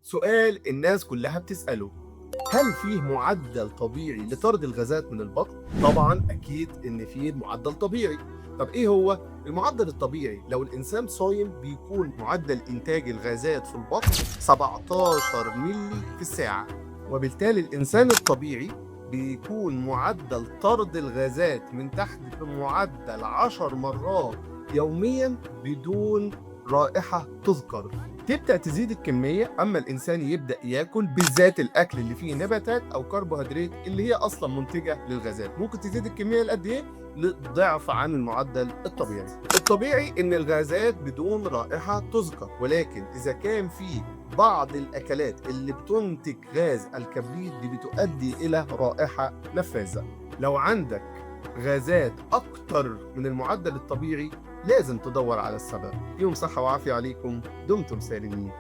سؤال الناس كلها بتسأله: هل فيه معدل طبيعي لطرد الغازات من البطن؟ طبعا أكيد إن فيه معدل طبيعي. طب إيه هو؟ المعدل الطبيعي لو الإنسان صايم بيكون معدل إنتاج الغازات في البطن 17 ملي في الساعة، وبالتالي الإنسان الطبيعي بيكون معدل طرد الغازات من تحت بمعدل 10 مرات يوميا بدون رائحة تذكر. تبدأ تزيد الكمية أما الإنسان يبدأ ياكل، بالذات الأكل اللي فيه نباتات أو كربوهيدرات اللي هي أصلا منتجة للغازات، ممكن تزيد الكمية لقد إيه؟ لضعف عن المعدل الطبيعي. الطبيعي إن الغازات بدون رائحة تذكر، ولكن إذا كان في بعض الأكلات اللي بتنتج غاز الكبريت دي بتؤدي إلى رائحة نفاذة. لو عندك غازات أكتر من المعدل الطبيعي لازم تدور على السبب. يوم صحة وعافية عليكم، دمتم سالمين.